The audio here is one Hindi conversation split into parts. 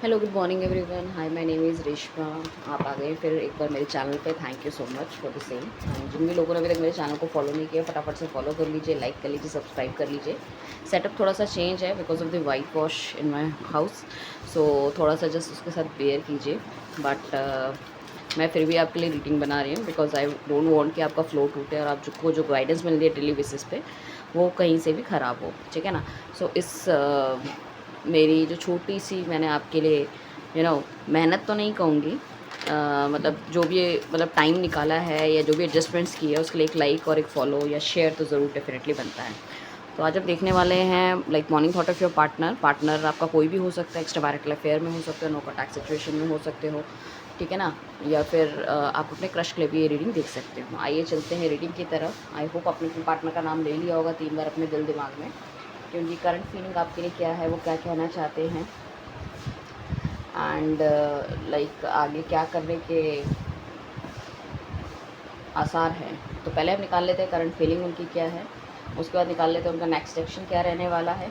Hello good morning everyone. Hi, my name is Reshma. आप आ गए फिर एक बार मेरे चैनल पे। Thank you so much for the same. And जिन भी लोगों ने अभी तक मेरे चैनल को फॉलो नहीं किया, फटाफट से फॉलो कर लीजिए, लाइक कर लीजिए, सब्सक्राइब कर लीजिए। सेटअप थोड़ा सा चेंज है because of the white wash in my house, so थोड़ा सा जस्ट उसके साथ बेयर कीजिए। बट मैं फिर भी आपके लिए रीडिंग बना रही हूँ बिकॉज आई डोंट वांट कि आपका फ्लो टूटे और आप जो गाइडेंस मिल रही है डेली बेसिस पे वो कहीं से भी ख़राब हो, ठीक है ना। सो इस मेरी जो छोटी सी मैंने आपके लिए मेहनत तो नहीं कहूँगी, मतलब जो भी मतलब टाइम निकाला है या जो भी एडजस्टमेंट्स किए है उसके लिए एक लाइक और एक फॉलो या शेयर तो ज़रूर डेफिनेटली बनता है। तो आज आप देखने वाले हैं like morning thought of your partner आपका कोई भी हो सकता है, एक्स्ट्रा मैरिटल अफेयर में हो सकते हो, नो कॉन्टैक्ट सिचुएशन में हो सकते हो, ठीक है ना। या फिर आप अपने क्रश के लिए भी ये रीडिंग देख सकते हो। आइए चलते हैं रीडिंग की तरफ। आई होप आपने अपने पार्टनर का नाम ले लिया होगा 3 बार अपने दिल दिमाग में कि उनकी करंट फीलिंग आपके लिए क्या है, वो क्या कहना चाहते हैं एंड लाइक आगे क्या करने के आसार हैं। तो पहले हम निकाल लेते हैं करंट फीलिंग उनकी क्या है, उसके बाद निकाल लेते हैं उनका नेक्स्ट एक्शन क्या रहने वाला है,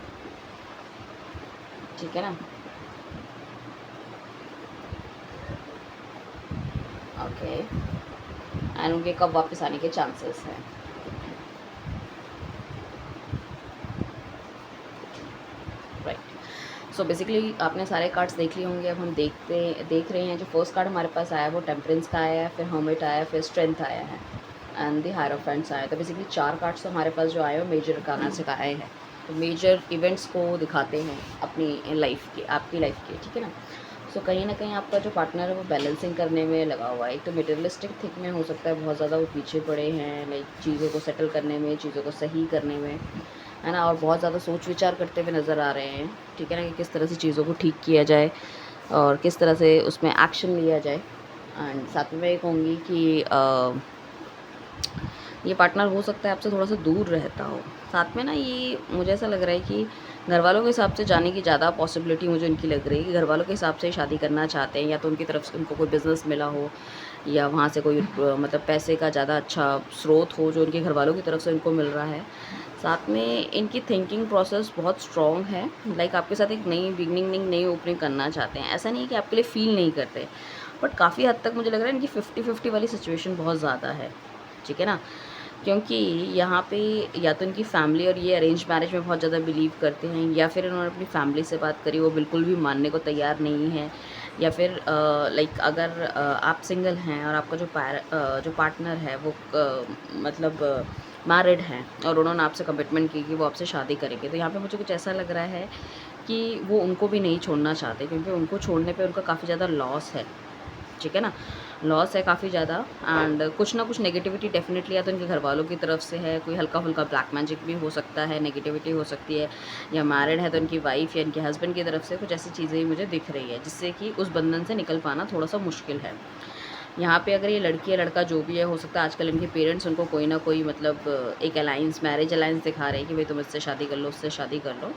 ठीक है ना। ओके, एंड उनके कब वापस आने के चांसेस हैं। राइट, सो बेसिकली आपने सारे कार्ड्स देख लिए होंगे। अब हम देख रहे हैं जो फर्स्ट कार्ड हमारे पास आया है वो टेम्परेंस का आया है, फिर हर्मिट आया है, फिर स्ट्रेंथ आया है एंड द हायरोफेंट्स आया है। तो बेसिकली 4 कार्ड्स तो हमारे पास जो आए हैं वो मेजर अरकाना से आए हैं, तो मेजर इवेंट्स को दिखाते हैं अपनी लाइफ के, आपकी लाइफ के, ठीक है ना। सो कहीं ना कहीं आपका जो पार्टनर है वो बैलेंसिंग करने में लगा हुआ है। एक तो मटेरियलिस्टिक थिंक में हो सकता है बहुत ज़्यादा वो पीछे पड़े हैं, लाइक चीज़ों को सेटल करने में, चीज़ों को सही करने में, है ना, और बहुत ज़्यादा सोच विचार करते हुए नज़र आ रहे हैं, ठीक है ना, कि किस तरह से चीज़ों को ठीक किया जाए और किस तरह से उसमें एक्शन लिया जाए। एंड साथ में मैं ये कहूँगी कि ये पार्टनर हो सकता है आपसे थोड़ा सा दूर रहता हो। साथ में ना ये मुझे ऐसा लग रहा है कि घर वालों के हिसाब से जाने की ज़्यादा पॉसिबिलिटी मुझे उनकी लग रही है कि घर वालों के हिसाब से ही शादी करना चाहते हैं, या तो उनकी तरफ से उनको कोई बिज़नेस मिला हो या वहाँ से कोई मतलब पैसे का ज़्यादा अच्छा स्रोत हो जो उनके घर वालों की तरफ से उनको मिल रहा है। साथ में इनकी थिंकिंग प्रोसेस बहुत स्ट्रॉन्ग है, लाइक आपके साथ एक नई बिगनिंग, नई ओपनिंग करना चाहते हैं। ऐसा नहीं है कि आपके लिए फ़ील नहीं करते, बट काफ़ी हद तक मुझे लग रहा है इनकी 50-50 वाली सिचुएशन बहुत ज़्यादा है, ठीक है ना। क्योंकि यहाँ पे या तो इनकी फैमिली और ये अरेंज मैरिज में बहुत ज़्यादा बिलीव करते हैं, या फिर इन्होंने अपनी फैमिली से बात करी, वो बिल्कुल भी मानने को तैयार नहीं है। या फिर लाइक अगर आप सिंगल हैं और आपका जो पार्टनर है वो मतलब मैरिड हैं और उन्होंने आपसे कमिटमेंट की कि वो आपसे शादी करेंगे, तो यहाँ पे मुझे कुछ ऐसा लग रहा है कि वो उनको भी नहीं छोड़ना चाहते, क्योंकि उनको छोड़ने पे उनका काफ़ी ज़्यादा लॉस है, ठीक है ना। लॉस है काफ़ी ज़्यादा, एंड कुछ ना कुछ नेगेटिविटी डेफिनेटली या तो इनके घर वालों की तरफ से है, कोई हल्का फुल्का ब्लैक मैजिक भी हो सकता है, नेगेटिविटी हो सकती है, या मैरिड है तो इनकी वाइफ या इनके हस्बैंड की तरफ से कुछ ऐसी चीज़ें ही मुझे दिख रही है जिससे कि उस बंधन से निकल पाना थोड़ा सा मुश्किल है। यहाँ पे अगर ये लड़की या लड़का जो भी है, हो सकता है आजकल इनके पेरेंट्स उनको कोई ना कोई मतलब एक अलायंस, मैरिज अलायंस दिखा रहे हैं कि भाई तुम इससे शादी कर लो, उससे शादी कर लो।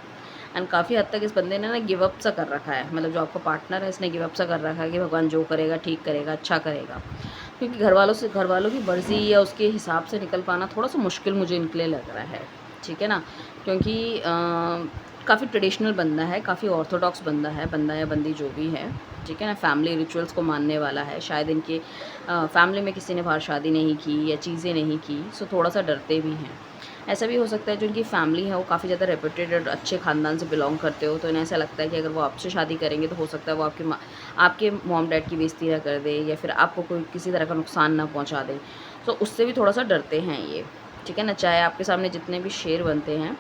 एंड काफ़ी हद तक इस बंदे ने ना गिव अप सा कर रखा है, मतलब जो आपका पार्टनर है इसने गिव अप सा कर रखा है कि भगवान जो करेगा ठीक करेगा, अच्छा करेगा। क्योंकि घर वालों की मर्ज़ी या उसके हिसाब से निकल पाना थोड़ा सा मुश्किल मुझे इनके लिए लग रहा है, ठीक है ना। क्योंकि काफ़ी ट्रेडिशनल बंदा है, काफ़ी ऑर्थोडॉक्स बंदा है, बंदा या बंदी जो भी है, ठीक है ना, फैमिली रिचुअल्स को मानने वाला है। शायद इनके फैमिली में किसी ने बाहर शादी नहीं की या चीज़ें नहीं की, सो थोड़ा सा डरते भी हैं। ऐसा भी हो सकता है जो इनकी फैमिली है वो काफ़ी ज़्यादा रेप्यूटेड और अच्छे ख़ानदान से बिलोंग करते हो, तो इन्हें ऐसा लगता है कि अगर वो आपसे शादी करेंगे तो हो सकता है वो आपके मॉम डैड की बेइज़्ज़ती ना कर दे या फिर आपको कोई किसी तरह का नुकसान ना पहुँचा दे। तो उससे भी थोड़ा सा डरते हैं ये, ठीक है ना। चाहे आपके सामने जितने भी शेर बनते हैं,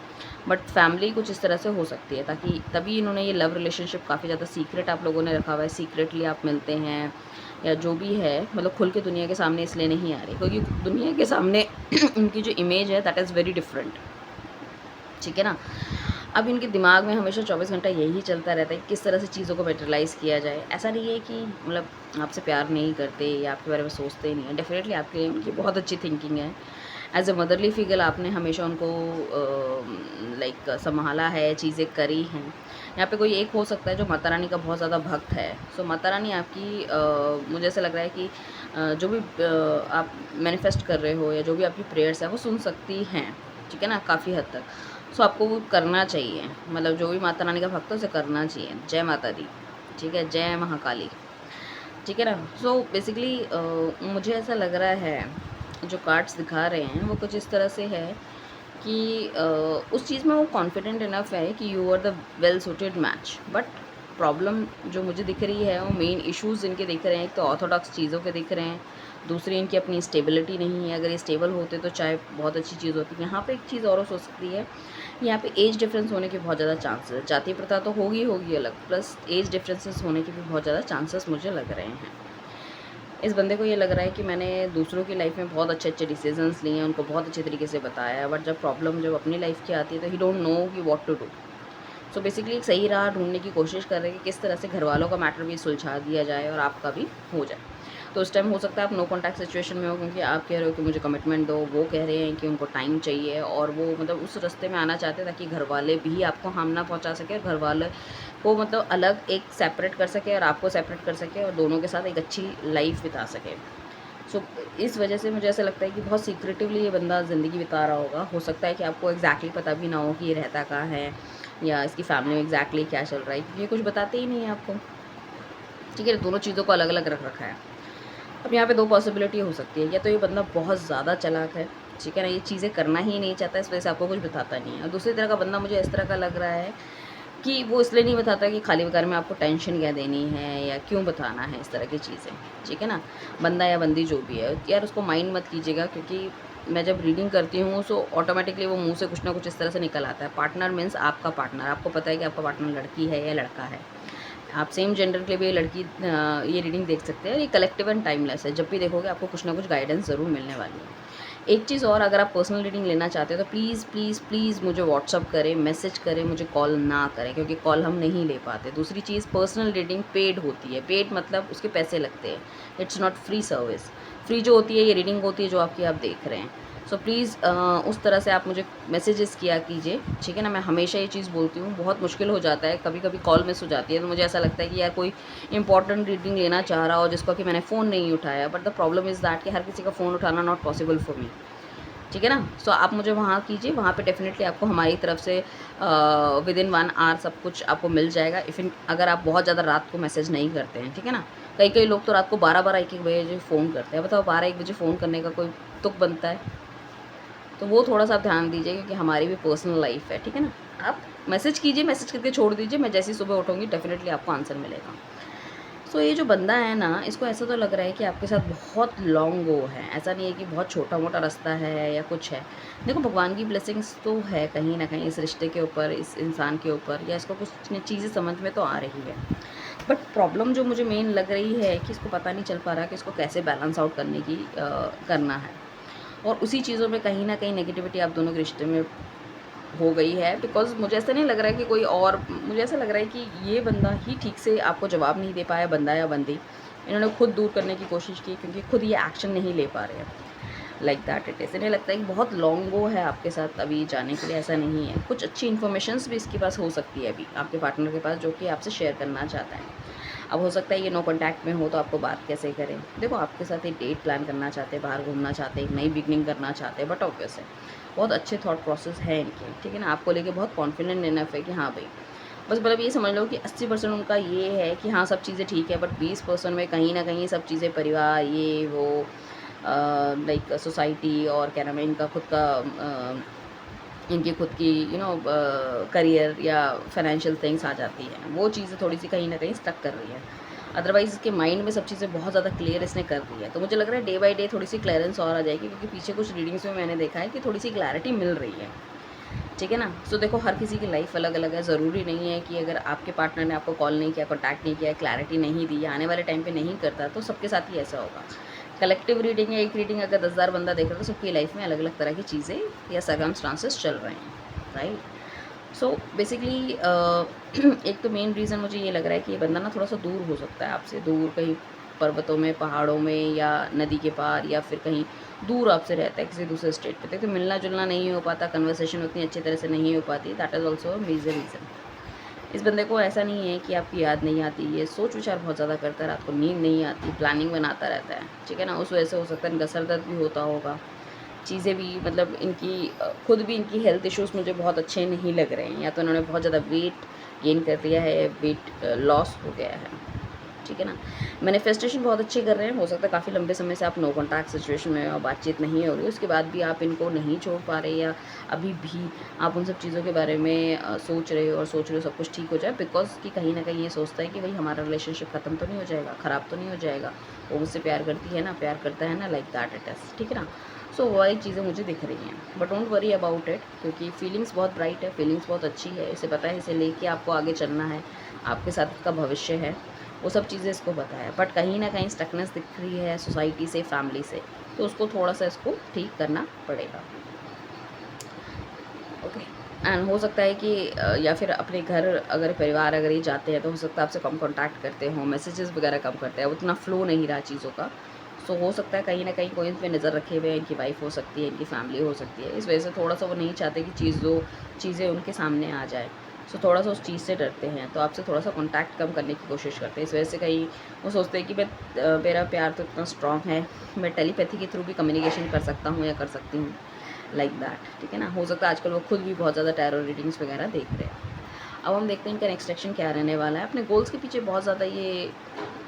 बट फैमिली कुछ इस तरह से हो सकती है, ताकि तभी इन्होंने ये लव रिलेशनशिप काफ़ी ज़्यादा सीक्रेट आप लोगों ने रखा हुआ है, सीक्रेटली आप मिलते हैं या जो भी है, मतलब खुल के दुनिया के सामने इसलिए नहीं आ रही क्योंकि दुनिया के सामने उनकी जो इमेज है दैट इज़ वेरी डिफरेंट, ठीक है ना। अब इनके दिमाग में हमेशा 24 घंटा यही चलता रहता है कि किस तरह से चीज़ों को मटेरियलाइज़ किया जाए। ऐसा नहीं है कि मतलब आपसे प्यार नहीं करते या आपके बारे में सोचते ही नहीं हैं, डेफिनेटली आपके लिए उनकी बहुत अच्छी थिंकिंग है। एज़ अ मदरली फिगर आपने हमेशा उनको लाइक सँभाला है, चीज़ें करी हैं। यहाँ पे कोई एक हो सकता है जो माता रानी का बहुत ज़्यादा भक्त है। सो माता रानी आपकी मुझे ऐसा लग रहा है कि जो भी आप मैनिफेस्ट कर रहे हो या जो भी आपकी प्रेयर्स हैं वो सुन सकती हैं, ठीक है ना, काफ़ी हद तक। सो आपको वो करना चाहिए, मतलब जो भी माता रानी का भक्त है उसे करना चाहिए। जय माता दी। ठीक है, जय महाकाली। ठीक है ना? सो बेसिकली मुझे ऐसा लग रहा है, जो कार्ड्स दिखा रहे हैं वो कुछ इस तरह से है कि उस चीज़ में वो कॉन्फिडेंट इनफ है कि you are the well suited match, but problem जो मुझे दिख रही है वो मेन इश्यूज़ इनके दिख रहे हैं। एक तो ऑर्थोडॉक्स चीज़ों के दिख रहे हैं, दूसरी इनकी अपनी स्टेबिलिटी नहीं है। अगर ये स्टेबल होते तो चाहे बहुत अच्छी चीज़ होती। यहाँ पे एक चीज़ और हो सकती है, यहाँ पे एज डिफरेंस होने के बहुत ज़्यादा चांसेस है। जाति प्रथा तो होगी अलग, प्लस एज डिफरेंसेस होने के भी बहुत ज़्यादा चांसेस मुझे लग रहे हैं। इस बंदे को ये लग रहा है कि मैंने दूसरों की लाइफ में बहुत अच्छे डिसीजंस लिए हैं, उनको बहुत अच्छे तरीके से बताया है, बट जब अपनी लाइफ की आती है तो ही डोंट नो कि what to do. So basically एक सही राह ढूँढने की कोशिश कर रहे हैं कि किस तरह से घरवालों का मैटर भी सुलझा दिया जाए और आपका भी हो जाए। तो उस टाइम हो सकता है आप नो कॉन्टैक्ट सिचुएशन में हो, क्योंकि आप कह रहे हो कि मुझे कमिटमेंट दो, वो कह रहे हैं कि उनको टाइम चाहिए और वो मतलब उस रास्ते में आना चाहते हैं ताकि घरवाले भी आपको हार्म ना पहुँचा सकें और घरवाले को मतलब अलग एक सेपरेट कर सके और आपको सेपरेट कर सके और दोनों के साथ एक अच्छी लाइफ बिता सके। सो इस वजह से मुझे ऐसा लगता है कि बहुत सीक्रेटिवली ये बंदा ज़िंदगी बिता रहा होगा। हो सकता है कि आपको एग्जैक्टली पता भी ना हो कि ये रहता कहाँ है या इसकी फैमिली में एग्जैक्टली क्या चल रहा है, क्योंकि ये कुछ बताते ही नहीं है आपको। ठीक है, दोनों चीज़ों को अलग अलग रख रखा है। अब यहाँ पे दो पॉसिबिलिटी हो सकती है, या तो ये बंदा बहुत ज़्यादा चालाक है, ठीक है ना, ये चीज़ें करना ही नहीं चाहता, इस वजह से आपको कुछ बताता नहीं है। और दूसरी तरह का बंदा मुझे इस तरह का लग रहा है कि वो इसलिए नहीं बताता कि खाली बेकार में आपको टेंशन क्या देनी है या क्यों बताना है इस तरह की चीज़ें। ठीक है ना, बंदा या बंदी जो भी है यार, उसको माइंड मत कीजिएगा, क्योंकि मैं जब रीडिंग करती हूँ सो ऑटोमेटिकली वो मुंह से कुछ ना कुछ इस तरह से निकल आता है। पार्टनर मीन्स आपका पार्टनर, आपको पता है कि आपका पार्टनर लड़की है या लड़का है। आप सेम जेंडर के लिए भी ये रीडिंग देख सकते हैं। ये कलेक्टिव एंड टाइमलेस है, जब भी देखोगे आपको कुछ ना कुछ गाइडेंस ज़रूर मिलने वाली है। एक चीज़ और, अगर आप पर्सनल रीडिंग लेना चाहते हो तो प्लीज़ प्लीज़ प्लीज़ मुझे व्हाट्सअप करें, मैसेज करें, मुझे कॉल ना करें, क्योंकि कॉल हम नहीं ले पाते। दूसरी चीज़, पर्सनल रीडिंग पेड होती है। पेड मतलब उसके पैसे लगते हैं, it's not free service. Free जो होती है ये रीडिंग होती है जो आपकी आप देख रहे हैं। सो प्लीज़ उस तरह से आप मुझे मैसेजेस किया कीजिए, ठीक है ना। मैं हमेशा ये चीज़ बोलती हूँ, बहुत मुश्किल हो जाता है, कभी कभी कॉल मिस हो जाती है तो मुझे ऐसा लगता है कि यार कोई इंपॉर्टेंट रीडिंग लेना चाह रहा हो जिसको कि मैंने फ़ोन नहीं उठाया, but the problem is that कि हर किसी का फ़ोन उठाना नॉट पॉसिबल फॉर मी। ठीक है ना। सो आप मुझे वहाँ कीजिए, वहाँ पे डेफ़िनेटली आपको हमारी तरफ से विदिन 1 आवर सब कुछ आपको मिल जाएगा। अगर आप बहुत ज़्यादा रात को मैसेज नहीं करते हैं, ठीक है ना। कई लोग तो रात को 12-12 1-1 बजे फ़ोन करते हैं। बताओ 12-1 बजे फ़ोन करने का कोई तुक बनता है? तो वो थोड़ा-सा आप ध्यान दीजिए, क्योंकि हमारी भी पर्सनल लाइफ़ है, ठीक है ना। आप मैसेज कीजिए, मैसेज करके छोड़ दीजिए, मैं जैसे ही सुबह उठूँगी डेफ़िनेटली आपको आंसर मिलेगा। सो ये जो बंदा है ना, इसको ऐसा तो लग रहा है कि आपके साथ बहुत लॉन्ग गो है। ऐसा नहीं है कि बहुत छोटा-मोटा रास्ता है या कुछ है। देखो, भगवान की ब्लेसिंग्स तो है कहीं न कहीं इस रिश्ते के ऊपर, इस इंसान के ऊपर, या इसको कुछ न चीज़ें समझ में तो आ रही है। बट प्रॉब्लम जो मुझे मेन लग रही है कि इसको पता नहीं चल पा रहा कि इसको कैसे बैलेंस आउट करना है। और उसी चीज़ों में कहीं न कहीं नेगेटिविटी आप दोनों के रिश्ते में हो गई है। बिकॉज़ मुझे ऐसा नहीं लग रहा है कि कोई और, मुझे ऐसा लग रहा है कि ये बंदा ही ठीक से आपको जवाब नहीं दे पाया, बंदा या बंदी। इन्होंने खुद दूर करने की कोशिश की, क्योंकि खुद ये एक्शन नहीं ले पा रहे हैं। Like that it is. इन्हें लगता है कि बहुत लॉन्ग गो है आपके साथ अभी जाने के लिए, ऐसा नहीं है। कुछ अच्छी इन्फॉर्मेशंस भी इसके पास हो सकती है अभी आपके पार्टनर के पास, जो कि आपसे शेयर करना चाहता है। अब हो सकता है ये नो कॉन्टैक्ट में हो तो आपको बात कैसे करें। देखो, आपके साथ एक डेट प्लान करना चाहते हैं, बाहर घूमना चाहते हैं, एक नई बिगनिंग करना चाहते हैं, बट ऑब्वियस है बहुत अच्छे थॉट प्रोसेस है इनके, ठीक है ना। आपको लेके बहुत कॉन्फिडेंट इनफ है कि हाँ भाई, बस मतलब ये समझ लो कि 80% उनका ये है कि हाँ सब चीज़ें ठीक है, बट 20% में कहीं ना कहीं सब चीज़ें, परिवार, ये वो, लाइक सोसाइटी, और क्या नाम है इनका खुद का, इनकी खुद की करियर या फाइनेंशियल थिंग्स आ जाती हैं। वो चीज़ें थोड़ी सी कहीं ना कहीं स्टक कर रही है। अदरवाइज़ इसके माइंड में सब चीज़ें बहुत ज़्यादा क्लियर इसने कर दी है। तो मुझे लग रहा है डे बाय डे थोड़ी सी क्लियरेंस और आ जाएगी, क्योंकि पीछे कुछ रीडिंग्स में मैंने देखा है कि थोड़ी सी क्लैरिटी मिल रही है। ठीक है ना। सो देखो, हर किसी की लाइफ अलग अलग है। ज़रूरी नहीं है कि अगर आपके पार्टनर ने आपको कॉल नहीं किया, कॉन्टैक्ट नहीं किया, क्लैरिटी नहीं दी, या आने वाले टाइम पे नहीं करता, तो सबके साथ ही ऐसा होगा। कलेक्टिव रीडिंग या एक रीडिंग अगर 10,000 बंदा देख रहा है तो सबकी लाइफ में अलग अलग तरह की चीज़ें या सर्कमस्टांसेस चल रहे हैं, राइट। सो बेसिकली एक तो मेन रीज़न मुझे ये लग रहा है कि ये बंदा ना थोड़ा सा दूर हो सकता है आपसे, दूर कहीं पर्वतों में, पहाड़ों में, या नदी के पार, या फिर कहीं दूर आपसे रहता है किसी दूसरे स्टेट पे। तो मिलना जुलना नहीं हो पाता, कन्वर्सेशन उतनी अच्छी तरह से नहीं हो पाती। That is also a major reason. इस बंदे को ऐसा नहीं है कि आपकी याद नहीं आती, ये सोच विचार बहुत ज़्यादा करता है, रात को नींद नहीं आती, प्लानिंग बनाता रहता है, ठीक है ना। उस वजह से हो सकता है इनका सर दर्द भी होता होगा, चीज़ें भी, मतलब इनकी खुद भी इनकी हेल्थ इश्यूज़ मुझे बहुत अच्छे नहीं लग रहे हैं। या तो इन्होंने बहुत ज़्यादा वेट गेन कर लिया है, वेट लॉस हो गया है, ठीक है ना। मैनिफेस्टेशन बहुत अच्छे कर रहे हैं, हो सकता है काफ़ी लंबे समय से आप नो कॉन्टैक्ट सिचुएशन में और बातचीत नहीं हो रही, उसके बाद भी आप इनको नहीं छोड़ पा रहे, या अभी भी आप उन सब चीज़ों के बारे में सोच रहे हो और सोच रहे हो सब कुछ ठीक हो जाए, बिकॉज कि कहीं ना कहीं ये सोचता है कि भाई हमारा रिलेशनशिप ख़त्म तो नहीं हो जाएगा, ख़राब तो नहीं हो जाएगा, वो मुझसे प्यार करती है ना, प्यार करता है ना, लाइक दैट इट इज़, ठीक है ना। सो वही चीज़ें मुझे दिख रही हैं, but don't worry about it, क्योंकि फीलिंग्स बहुत ब्राइट है, फीलिंग्स बहुत अच्छी है, इसे पता है, इसे लेके आपको आगे चलना है, आपके साथ इसका भविष्य है, वो सब चीज़ें इसको पता है। बट कहीं ना कहीं स्टकनेस दिख रही है सोसाइटी से, फैमिली से, तो उसको थोड़ा सा इसको ठीक करना पड़ेगा, ओके। एंड हो सकता है कि या फिर अपने घर अगर परिवार अगर ये जाते हैं तो हो सकता है आपसे कम कांटेक्ट करते हो, मैसेजेस वगैरह कम करते हैं, उतना फ्लो नहीं रहा चीज़ों का। सो हो सकता है कहीं ना कहीं कोई इन पे नज़र रखे हुए हैं, इनकी वाइफ हो सकती है, इनकी फैमिली हो सकती है, इस वजह से थोड़ा सा वो नहीं चाहते कि चीज़ें उनके सामने आ जाए। सो थोड़ा सा उस चीज़ से डरते हैं, तो आपसे थोड़ा सा कॉन्टैक्ट कम करने की कोशिश करते हैं। इस वजह से कहीं वो सोचते हैं कि मेरा प्यार तो इतना स्ट्रॉन्ग है, मैं टेलीपैथी के थ्रू भी कम्युनिकेशन कर सकता हूँ या कर सकती हूँ, लाइक दैट, ठीक है ना। हो सकता है आजकल वो खुद भी बहुत ज़्यादा टैरो रीडिंग्स वगैरह देख रहे हैं। अब हम देखते हैं इनका नेक्स्ट एक्शन क्या रहने वाला है। अपने गोल्स के पीछे बहुत ज़्यादा ये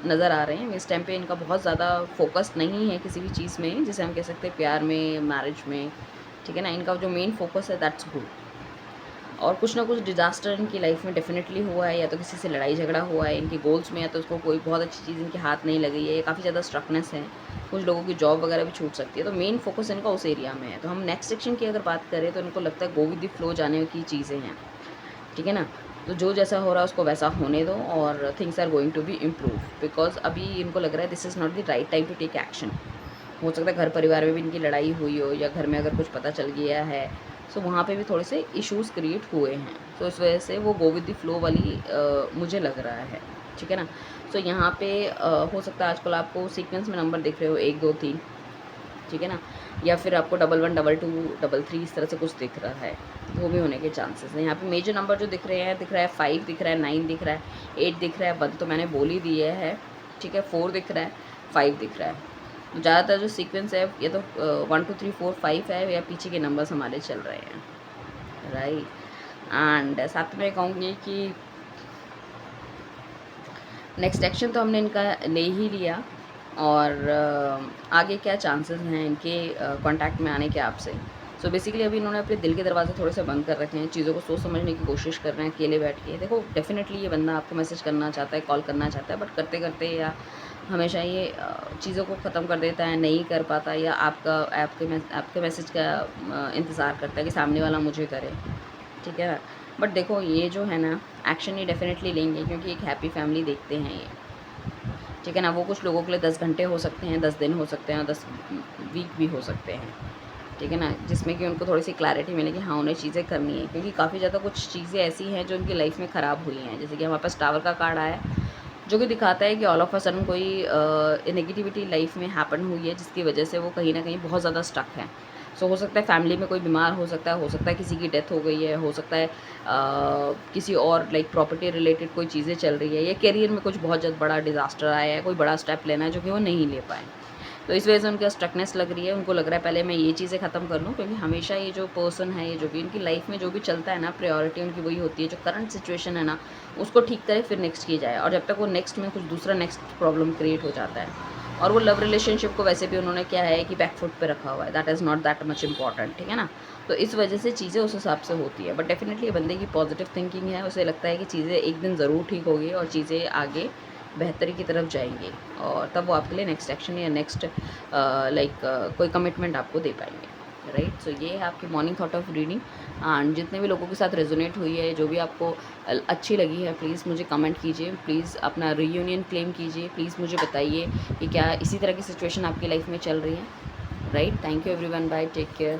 नज़र आ रहे हैं, इस टाइम पे इनका बहुत ज़्यादा फोकस नहीं है किसी भी चीज़ में, जिसे हम कह सकते हैं प्यार में, मैरिज में, ठीक है ना। इनका जो मेन फोकस है दैट्स गुड, और कुछ ना कुछ डिज़ास्टर इनकी लाइफ में डेफिनेटली हुआ है, या तो किसी से लड़ाई झगड़ा हुआ है इनके गोल्स में, या तो उसको कोई बहुत अच्छी चीज़ इनके हाथ नहीं लगी है, काफ़ी ज़्यादा स्ट्रकनेस है, कुछ लोगों की जॉब वगैरह भी छूट सकती है, तो मेन फोकस इनका उस एरिया में है। तो हम नेक्स्ट सेक्शन की अगर बात करें तो इनको लगता है गो विद द फ्लो जाने की चीज़ें हैं, ठीक है ना। तो जो जैसा हो रहा है उसको वैसा होने दो, और things are going to be improve, because अभी इनको लग रहा है this is not the right time to take action. हो सकता है घर परिवार में भी इनकी लड़ाई हुई हो, या घर में अगर कुछ पता चल गया है, सो वहाँ पे भी थोड़े से इश्यूज़ क्रिएट हुए हैं, तो इस वजह से वो गो विद द फ्लो वाली मुझे लग रहा है, ठीक है ना। सो यहाँ पे हो सकता है आजकल आपको सीक्वेंस में नंबर दिख रहे हो 1 2 3, ठीक है ना, या फिर आपको 11 22 33 इस तरह से कुछ दिख रहा है, वो भी होने के चांसेस हैं। यहाँ पे मेजर नंबर जो दिख रहे हैं, दिख रहा है 5 दिख रहा है, 9 दिख रहा है, 8 दिख रहा है, 1 तो मैंने बोल ही दिया है, ठीक है, 4 दिख रहा है, 5 दिख रहा है। ज़्यादातर जो सीक्वेंस है ये तो 1 2 3 4 5 है, या पीछे के नंबर्स हमारे चल रहे हैं, राइट। एंड साथ में कहूँगी कि नेक्स्ट एक्शन तो हमने इनका ले ही लिया, और आगे क्या चांसेस हैं इनके कांटेक्ट में आने के आपसे। सो बेसिकली अभी इन्होंने अपने दिल के दरवाजे थोड़े से बंद कर रखे हैं, चीज़ों को सोच समझने की कोशिश कर रहे हैं अकेले बैठ के। देखो डेफिनेटली ये बंदा आपको मैसेज करना चाहता है, कॉल करना चाहता है, बट करते करते या हमेशा ये चीज़ों को ख़त्म कर देता है, नहीं कर पाता, या आपके मैसेज का इंतज़ार करता है कि सामने वाला मुझे करे, ठीक है ना। बट देखो ये जो है ना, एक्शन ये डेफिनेटली लेंगे, क्योंकि एक हैप्पी फैमिली देखते हैं ये, ठीक है ना। वो कुछ लोगों के लिए 10 घंटे हो सकते हैं, 10 दिन हो सकते हैं, 10 वीक भी हो सकते हैं, ठीक है ना, जिसमें कि उनको थोड़ी सी क्लैरिटी मिले कि हाँ उन्हें चीज़ें करनी है, क्योंकि काफ़ी ज़्यादा कुछ चीज़ें ऐसी हैं जो उनकी लाइफ में ख़राब हुई हैं। जैसे कि हमारे पास टावर का कार्ड आया, जो कि दिखाता है कि ऑल ऑफ अ सडन कोई नेगेटिविटी लाइफ में हैपन हुई है, जिसकी वजह से वो कहीं ना कहीं बहुत ज़्यादा स्टक है। सो हो सकता है फैमिली में कोई बीमार हो सकता है किसी की डेथ हो गई है, हो सकता है किसी और लाइक प्रॉपर्टी रिलेटेड कोई चीज़ें चल रही है, या करियर में कुछ बहुत ज़्यादा बड़ा डिज़ास्टर आया है, कोई बड़ा स्टेप लेना है जो कि वो नहीं ले पाए, तो इस वजह से उनका स्टकनेस लग रही है। उनको लग रहा है पहले मैं ये चीज़ें ख़त्म कर लूँ, क्योंकि हमेशा ये जो पर्सन है, ये जो भी उनकी लाइफ में जो भी चलता है ना, प्रायोरिटी उनकी वही होती है, जो करंट सिचुएशन है ना उसको ठीक करे फिर नेक्स्ट की जाए, और जब तक वो नेक्स्ट में कुछ दूसरा नेक्स्ट प्रॉब्लम क्रिएट हो जाता है। और वो लव रिलेशनशिप को वैसे भी उन्होंने क्या है कि बैक फुट पे रखा हुआ है, that is not that much important, ठीक है ना। तो इस वजह से चीज़ें उस हिसाब से होती है, बट डेफिनेटली बंदे की पॉजिटिव थिंकिंग है, उसे लगता है कि चीज़ें एक दिन ज़रूर ठीक होगी और चीज़ें आगे बेहतरी की तरफ जाएंगी, और तब वो आपके लिए नेक्स्ट एक्शन या नेक्स्ट कोई कमिटमेंट आपको दे पाएंगे, राइट। सो ये है आपकी morning thought of reading, and जितने भी लोगों के साथ रेजोनेट हुई है, जो भी आपको अच्छी लगी है, प्लीज़ मुझे कमेंट कीजिए, प्लीज़ अपना रीयूनियन क्लेम कीजिए, प्लीज़ मुझे बताइए कि क्या इसी तरह की सिचुएशन आपकी लाइफ में चल रही है, right. Thank you everyone, bye, take care.